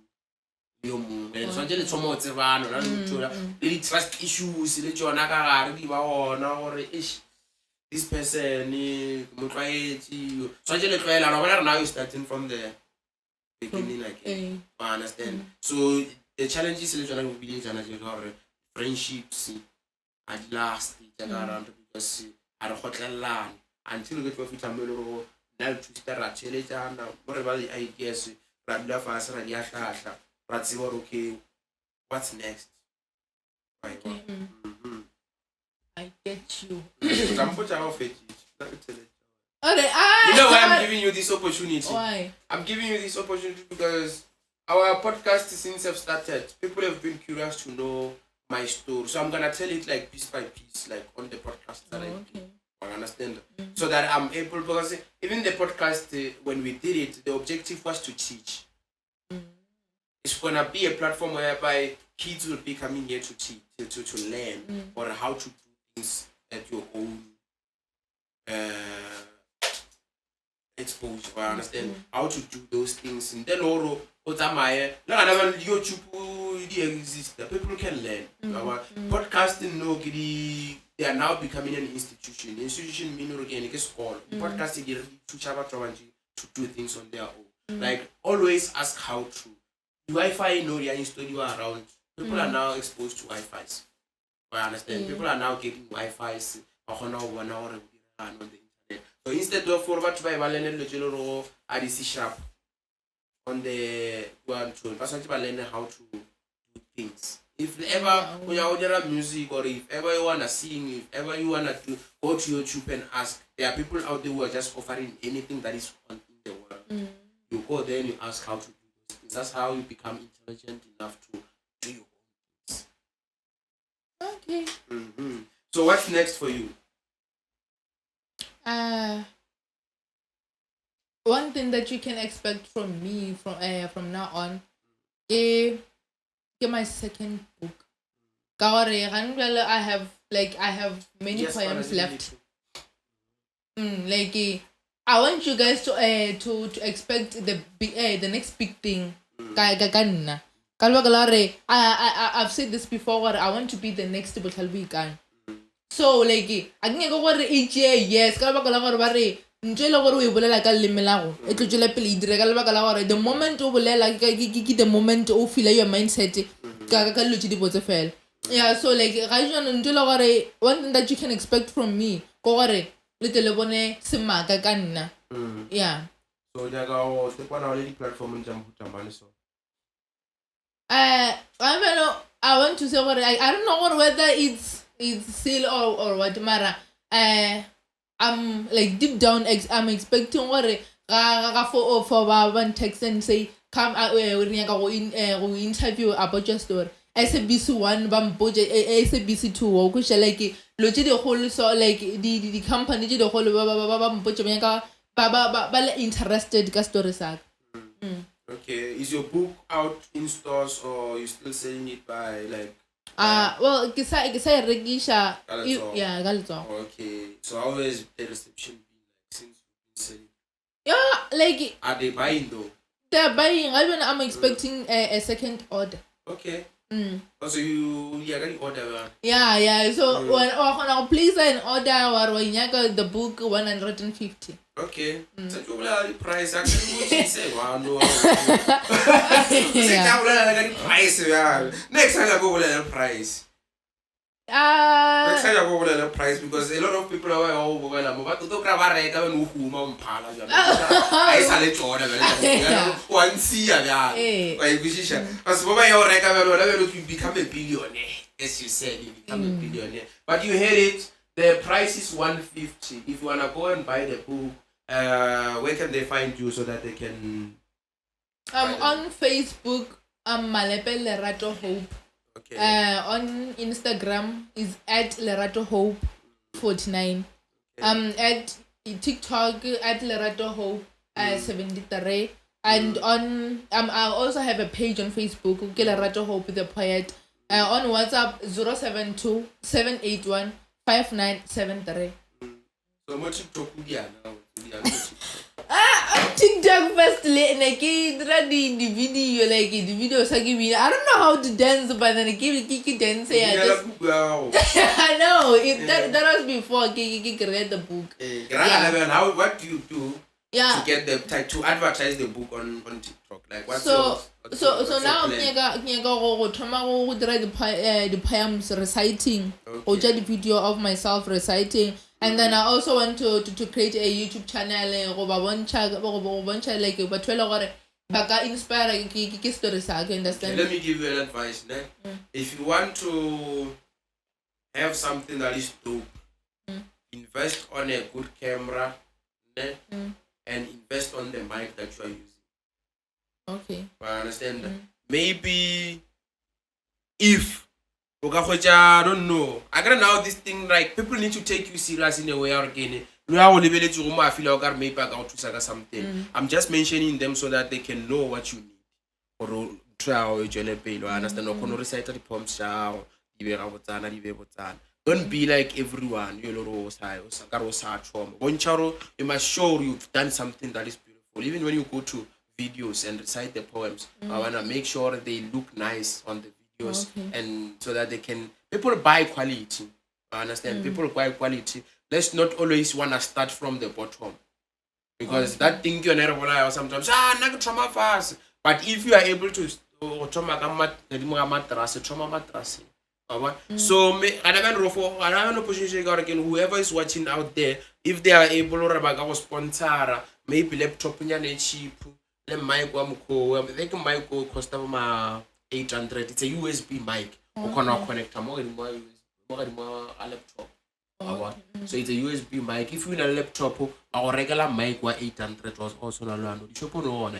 yo mo. Le tshwantse le tshomo tsebano la nthola le di trust issues le tsona ka gare di ba gona gore this person mo tlaetsi. Tshwantse le tloela no bona now you starting from the beginning again. I understand. So the challenges will be friendships at last because I don't learn until you get to a family now to start challenge and whatever the ideas radla fast radiata okay, what's next? I get you. I'm putting off it. Okay, you know why I'm giving you this opportunity? Why? I'm giving you this opportunity because our podcast since I've started, people have been curious to know my story. So I'm gonna tell it like piece by piece, like on the podcast that I do. I understand. So that I'm able, because even the podcast when we did it, the objective was to teach. It's gonna be a platform whereby kids will be coming here to teach, to learn or how to do things at your own exposure. I understand how to do those things. And then YouTube exist. People can learn. Podcasting they are now becoming an institution. Institution meaning organic school. Podcasting to do things on their own. Like always ask how to. Wi-Fi no you install you around. People are now exposed to Wi-Fi's. I understand. People are now getting Wi-Fi's on the internet. So instead of for what by learn IDC sharp on the one tool, that's why learn how to do things. If ever when you order music or if ever you wanna sing, if ever you wanna go to YouTube and ask, there are people out there who are just offering anything that is on in the world. You go there and you ask how to do those things. That's how you become intelligent enough to do your own things. Okay. So what's next for you? One thing that you can expect from me from now on is my second book. I have many poems left. I want you guys to expect the next big thing. I've said this before. I want to be the next Botalbikan. So I can go each year. Yes, the moment the moment you feel your mindset. Yeah, so one thing that you can expect from me. Yeah. So the one already platform so. I want to say I don't know whether it's still or what Mara. I'm like deep down I'm expecting for one text and say come we interview about your story. SBC 1 SBC 2 which like the whole so like the company the whole interested ka story sa. Okay, is your book out in stores or you still selling it by like well kisa regisha yeah galto. Okay, so how has the reception been like since you've been selling? Yeah, like are they buying though? They're buying. I'm expecting a second order. Okay. Also you already order. Yeah. So when please an order or the book 150. Okay. So you will price actually say no. Price next time I go with price. Next time I go with price because a lot of people are but to grab a rega no huma mphala ja. I sale tsona vele. One see ya. Why musician. As boba yo rega vele you become a billionaire. As you said, you become a billionaire. But you heard it, the price is 150. If you wanna go and buy the book, where can they find you so that they can on Facebook, Malepe Lerato Hope. Okay. On Instagram is at Lerato Hope 49. At TikTok at Lerato Hope 73. And on I also have a page on Facebook, Lerato Hope the poet. On WhatsApp 072 781 5973. So much TikTok now. TikTok firstly, and I gave the video, like the videos I give me. I don't know how to dance, but then I give Kiki dance. I know that was before Kiki read the book. How what do you do to get to advertise the book on TikTok? Like what's so now I go the poems reciting or just the video of myself reciting. And then I also want to create a YouTube channel like baka inspire ki stories I understand. Let me give you an advice. If you want to have something that is dope, invest on a good camera and invest on the mic that you are using. Okay. I understand. Maybe if I don't know. I gotta know this thing like people need to take you serious in a way or again. I feel like maybe I got to say something. I'm just mentioning them so that they can know what you need. Or try to understand or recite the poems. Don't be like everyone. You must show you've done something that is beautiful. Even when you go to videos and recite the poems, I wanna make sure they look nice on the videos, and so that people buy quality. I understand. People buy quality. Let's not always wanna start from the bottom, because that thing you're never sometimes not trauma fast. But if you are able to trauma matrasi. So I don't know whoever is watching out there, if they are able to sponsor maybe laptop cheap, let mic they can mic cost about 800. It's a USB mic. You can connect a laptop. So it's a USB mic. If you need a laptop, our regular mic was 800 was also around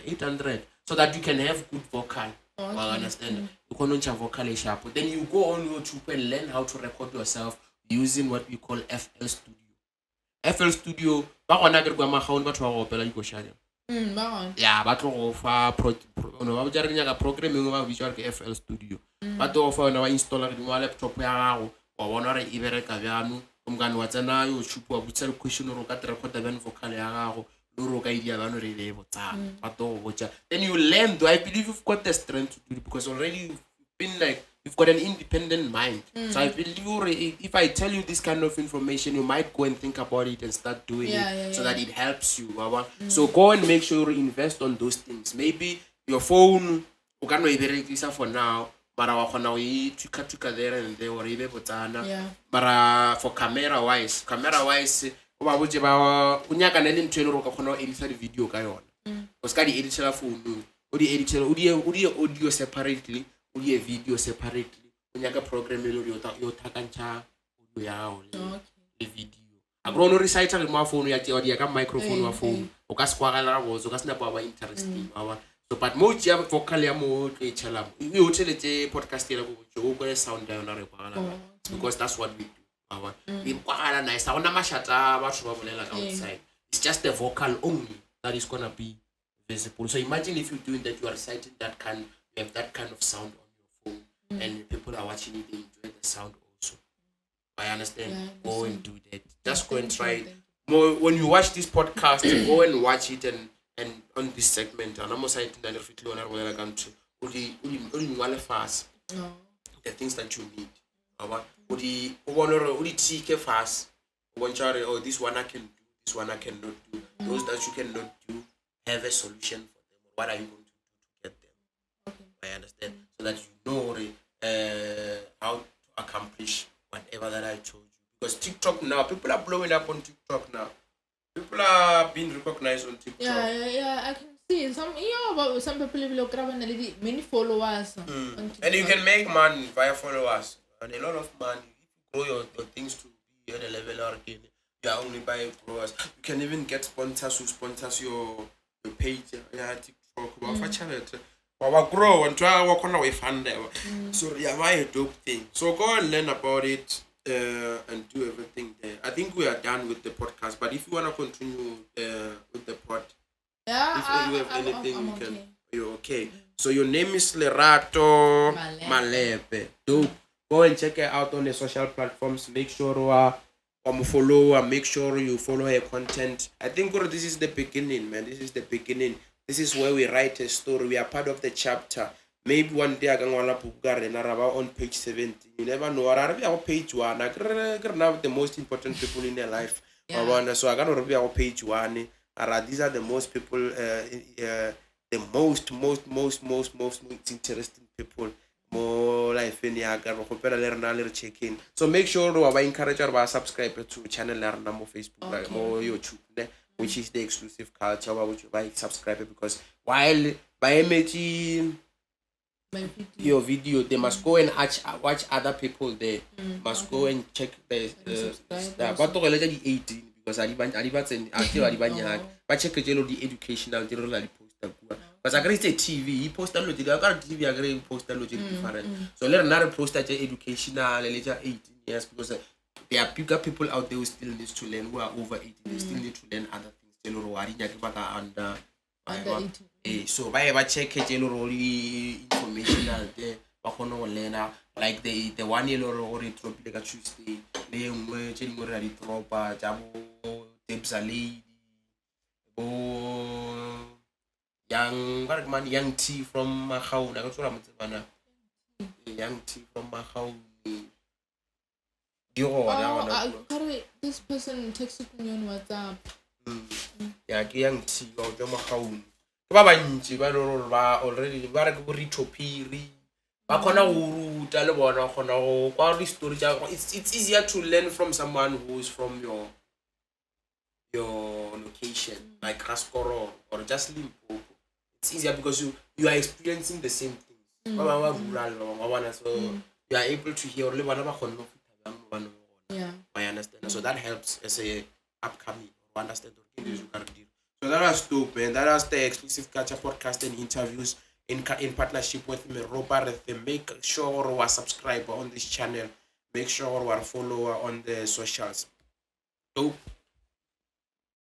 800, so that you can have good vocal. I understand. You can vocal sharp. Then you go on YouTube and learn how to record yourself using what we call FL Studio. FL Studio, yeah, but offer programming visual FL Studio. But offer no installer in laptop or one or even umngani watsana yo chupa butsa question ro ka record the vocal ya gago lo ka idea ba no re le botsana bato bocha. Then you learn. I believe you've got the strength to do it, because already you've been like, you've got an independent mind. So I believe if I tell you this kind of information, you might go and think about it and start doing it, so that it helps you. So go and make sure you invest on those things. Maybe your phone you can for now, but I tuka there and there or even but for camera wise ba botse ba unyaka na le ntwele ro ka khona edit video ka yona, because ka di editela phone o di editela o di audio separately, o di video separately, unyaka program le yo takantsha audio ya le video a grono recite le ma phone ya tsewa di ka microphone wa phone o ka skwagala go o ka sna ba interesting so but mo tsia vocal ya mo e tshela e o tseletse podcast ya go go sound ya yona re kwala, because that's what we do. Nice. It's just the vocal only that is gonna be visible. So imagine if you're doing that, you are reciting that you have that kind of sound on your phone, and people are watching it, they enjoy the sound also. I understand. Go and do that. Just go and try it. More when you watch this podcast, go and watch it and on this segment. And I'm also saying that if you want to fast, the things that you need. Fast. Oh, this one I can do, this one I cannot do. Those that you cannot do, have a solution for them. What are you going to do to get them? I understand. So that you know how to accomplish whatever that I told you. Because TikTok now, people are blowing up on TikTok now. People are being recognized on TikTok. Yeah, I can see some people will grab many followers. And you can make money via followers. And a lot of money. If you grow your things to be at a level again, you are only buying followers. You can even get sponsors who sponsors your page. Yeah, TikTok. Grow and try to work on a fund. So yeah, why a dope thing. So go and learn about it and do everything there. I think we are done with the podcast. But if you want to continue with the pod, if you have anything, you're okay. So your name is Lerato Malepe. Dope. Go and check her out on the social platforms. Make sure you follow her. Make sure you follow her content. I think this is the beginning, man. This is the beginning. This is where we write a story. We are part of the chapter. Maybe one day I can on page 17. You never know. I page 1. I can have the most important people in their life. So I can be on page 1. These are the most people, the most interesting people. More life in the check-in. So make sure to encourage or subscribe to channel more Facebook, more YouTube, which is the exclusive culture, which you subscribe, because while by your video, they must go and watch other people there. Must go and check the but already 18, because I check the educational but I agree say TV, he post a lot. I got TV, I agree post a lot different. So let another post that educational later 18 years, because there are bigger people out there who still need to learn, who are over 18, they still need to learn other things. Under 18. So by check information out there, ba kgone go learna like the one e le gore e tropile ka Tuesday le e nngwe tse dingwe re a di tropa tsa bo Debsa Lady bo young T from Magaun ka tsola motse bana young T from Magaun di gona this person texted me on WhatsApp. ya ke young T ba o tswa Magaun ke ba bantsi ba le ba already ba re ke bo Ritopiri ba khona go ruta le bona khona go kwa re story ja it's easier to learn from someone who is from your location like Raskoro or just Limpopo. It's easier because you are experiencing the same things. So you are able to hear le bona ba khona go fita bang ba Yeah, I understand. So that helps as a upcoming understand what it is you can do. So that was dope, man. That was the exclusive culture podcast and interviews in partnership with Meropa. Make sure you are subscriber on this channel. Make sure you are follower on the socials. Dope.